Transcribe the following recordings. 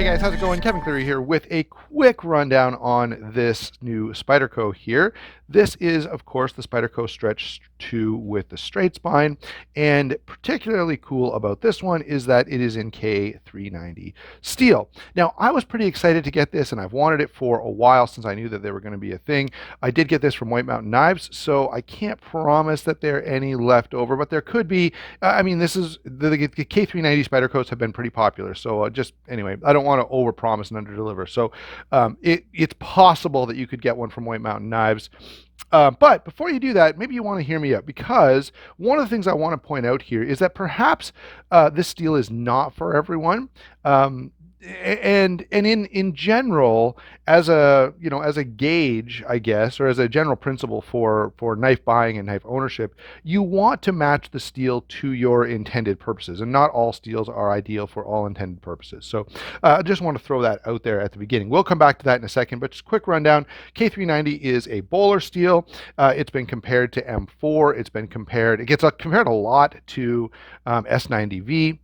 Hey guys, how's it going? Kevin Cleary here with a quick rundown on this new Spyderco here. This is, of course, the Spyderco Stretch 2 with the straight spine, and particularly cool about this one is that it is in K390 steel. Now, I was pretty excited to get this, and I've wanted it for a while since I knew that they were going to be a thing. I did get this from White Mountain Knives, so I can't promise that there are any left over, but there could be. I mean, this is the K390 Spydercos have been pretty popular, so just anyway, I don't want to overpromise and underdeliver. So it's possible that you could get one from White Mountain Knives. But before you do that, maybe you want to hear me out, because one of the things I want to point out here is that perhaps this steel is not for everyone. And in general, as a gauge, I guess, or as a general principle for knife buying and knife ownership, you want to match the steel to your intended purposes, and not all steels are ideal for all intended purposes. So I just want to throw that out there at the beginning. We'll come back to that in a second, but just a quick rundown. K390 is a bowler steel. It's been compared to M4. It gets compared a lot to S90V.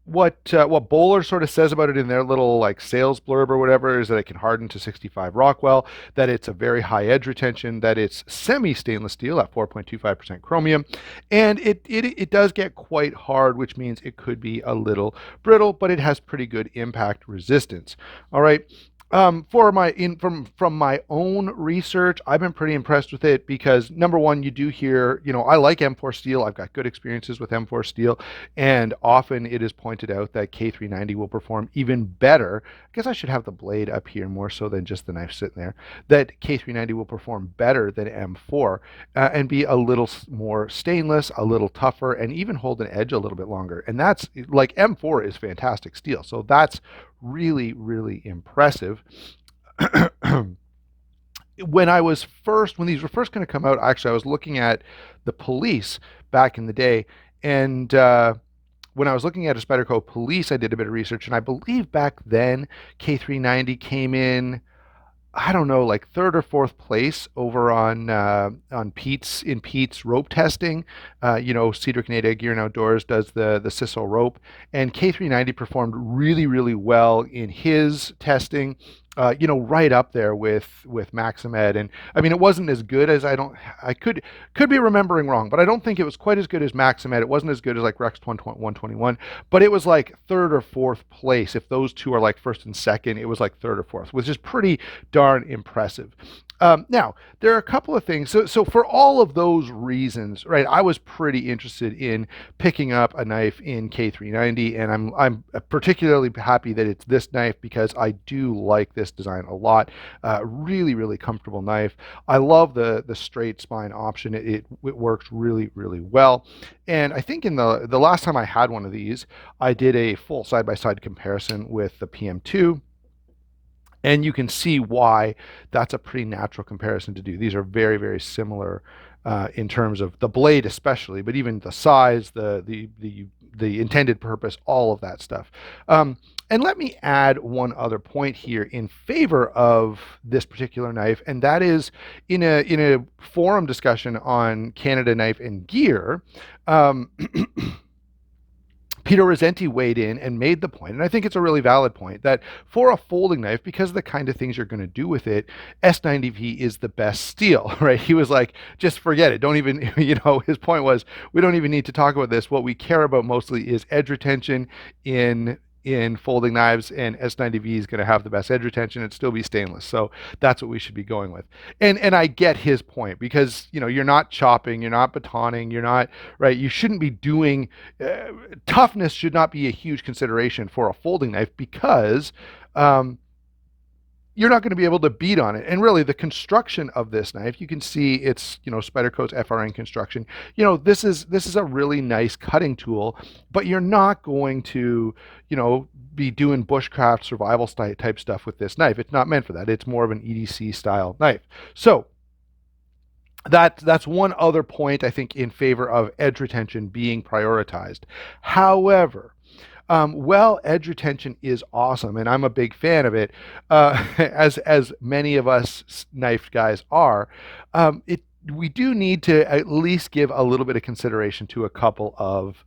What Bowler sort of says about it in their little like sales blurb or whatever is that it can harden to 65 Rockwell, that it's a very high edge retention, that it's semi-stainless steel at 4.25% chromium, and it does get quite hard, which means it could be a little brittle, but it has pretty good impact resistance. All right. From my own research, I've been pretty impressed with it because, number one, you do hear, I like M4 steel. I've got good experiences with M4 steel, and often it is pointed out that K390 will perform even better. I guess I should have the blade up here more so than just the knife sitting there. That K390 will perform better than M4 and be a little more stainless, a little tougher, and even hold an edge a little bit longer. And that's like M4 is fantastic steel, so that's really, really impressive. When these were first going to come out, actually, I was looking at the Police back in the day, and when I was looking at a Spyderco Police, I did a bit of research, and I believe back then K390 came in, I don't know, like third or fourth place over on Pete's rope testing. Cedric Nada Gear and Outdoors does the CISO rope, and K390 performed really, really well in his testing. Right up there with Maximed, and I mean, it wasn't as good as I could be remembering wrong, but I don't think it was quite as good as Maximed. It wasn't as good as like Rex 121, but it was like third or fourth place. If those two are like first and second, it was like third or fourth, which is pretty darn impressive. Now, there are a couple of things. So for all of those reasons, right, I was pretty interested in picking up a knife in K390, and I'm particularly happy that it's this knife because I do like this design a lot. Really, really comfortable knife. I love the straight spine option. It works really, really well. And I think in the last time I had one of these, I did a full side-by-side comparison with the PM2. And you can see why that's a pretty natural comparison to do. These are very, very similar in terms of the blade especially, but even the size, the intended purpose, all of that stuff. And let me add one other point here in favor of this particular knife, and that is in a forum discussion on Canada Knife and Gear, Peter Rosenti weighed in and made the point, and I think it's a really valid point, that for a folding knife, because of the kind of things you're going to do with it, S90V is the best steel, right? He was like, just forget it. Don't even, his point was, we don't even need to talk about this. What we care about mostly is edge retention in folding knives, and S90V is going to have the best edge retention and still be stainless. So that's what we should be going with. And I get his point, because you're not chopping, you're not batoning, you're not, right, you shouldn't be doing toughness should not be a huge consideration for a folding knife, because you're not going to be able to beat on it. And really, the construction of this knife, you can see it's, Spyderco's FRN construction. This is a really nice cutting tool, but you're not going to, be doing bushcraft survival type stuff with this knife. It's not meant for that. It's more of an EDC style knife. So that's one other point, I think, in favor of edge retention being prioritized. However, edge retention is awesome, and I'm a big fan of it, as many of us knife guys are. we do need to at least give a little bit of consideration to a couple of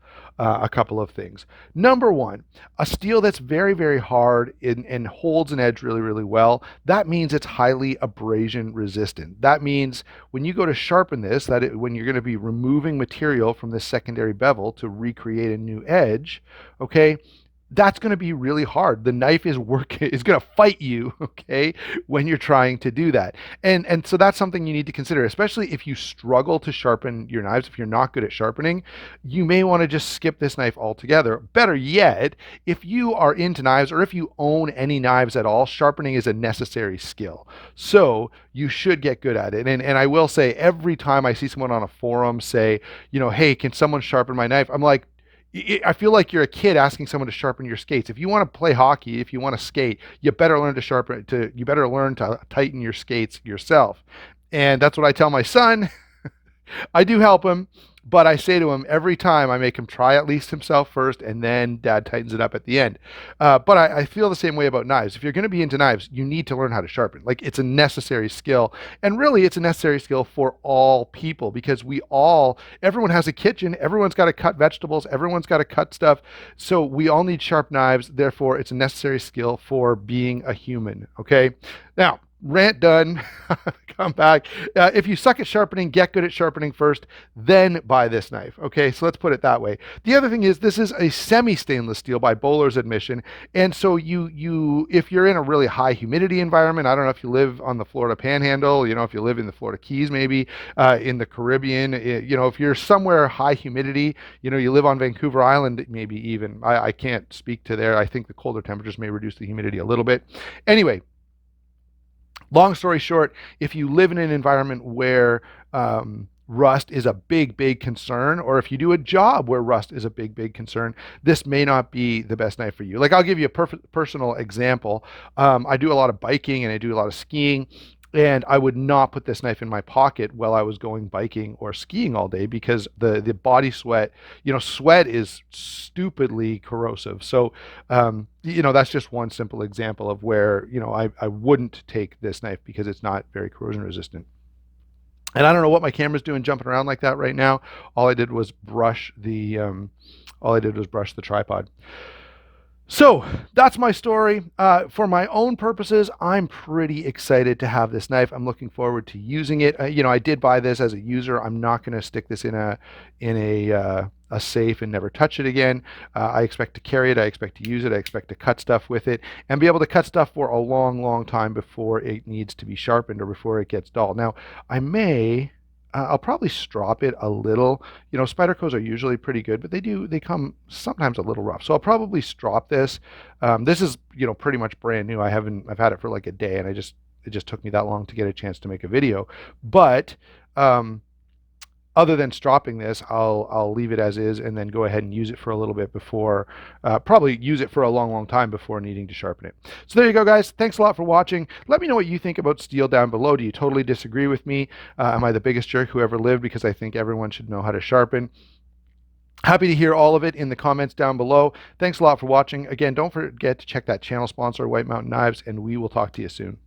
things. Number one, a steel that's very, very hard and holds an edge really, really well. That means it's highly abrasion resistant. That means when you go to sharpen this, when you're going to be removing material from this secondary bevel to recreate a new edge, okay, that's going to be really hard. The knife is going to fight you, okay, when you're trying to do that. And so that's something you need to consider, especially if you struggle to sharpen your knives. If you're not good at sharpening, you may want to just skip this knife altogether. Better yet, if you are into knives or if you own any knives at all, sharpening is a necessary skill. So you should get good at it. And I will say, every time I see someone on a forum say, hey, can someone sharpen my knife? I'm like, I feel like you're a kid asking someone to sharpen your skates. If you want to play hockey, if you want to skate, you better learn to tighten your skates yourself. And that's what I tell my son. I do help him, but I say to him every time, I make him try at least himself first, and then dad tightens it up at the end. But I feel the same way about knives. If you're going to be into knives, you need to learn how to sharpen. Like, it's a necessary skill. And really, it's a necessary skill for all people, because everyone has a kitchen. Everyone's got to cut vegetables. Everyone's got to cut stuff. So we all need sharp knives. Therefore, it's a necessary skill for being a human. Okay. Now, rant done. Come back. If you suck at sharpening, get good at sharpening first, then buy this knife. Okay, so let's put it that way. The other thing is, this is a semi-stainless steel by Bowler's admission, and so if you're in a really high humidity environment, I don't know if you live on the Florida Panhandle, if you live in the Florida Keys, maybe in the Caribbean, if you're somewhere high humidity, you live on Vancouver Island, maybe even. I can't speak to there. I think the colder temperatures may reduce the humidity a little bit. Anyway. Long story short, if you live in an environment where rust is a big, big concern, or if you do a job where rust is a big, big concern, this may not be the best knife for you. Like, I'll give you a personal example. I do a lot of biking and I do a lot of skiing. And I would not put this knife in my pocket while I was going biking or skiing all day, because the body sweat, sweat is stupidly corrosive. So, that's just one simple example of where, I wouldn't take this knife because it's not very corrosion resistant. And I don't know what my camera's doing jumping around like that right now. All I did was brush the tripod. So that's my story. For my own purposes, I'm pretty excited to have this knife. I'm looking forward to using it. I did buy this as a user. I'm not going to stick this in a safe and never touch it again. I expect to carry it. I expect to use it. I expect to cut stuff with it and be able to cut stuff for a long, long time before it needs to be sharpened or before it gets dull. Now, I'll probably strop it a little. Spydercos are usually pretty good, but they come sometimes a little rough. So I'll probably strop this. This is, pretty much brand new. I've had it for like a day, and it just took me that long to get a chance to make a video. But other than stropping this, I'll leave it as is and then go ahead and use it for a little bit before, probably use it for a long, long time before needing to sharpen it. So there you go, guys. Thanks a lot for watching. Let me know what you think about steel down below. Do you totally disagree with me? Am I the biggest jerk who ever lived because I think everyone should know how to sharpen? Happy to hear all of it in the comments down below. Thanks a lot for watching. Again, don't forget to check that channel sponsor, White Mountain Knives, and we will talk to you soon.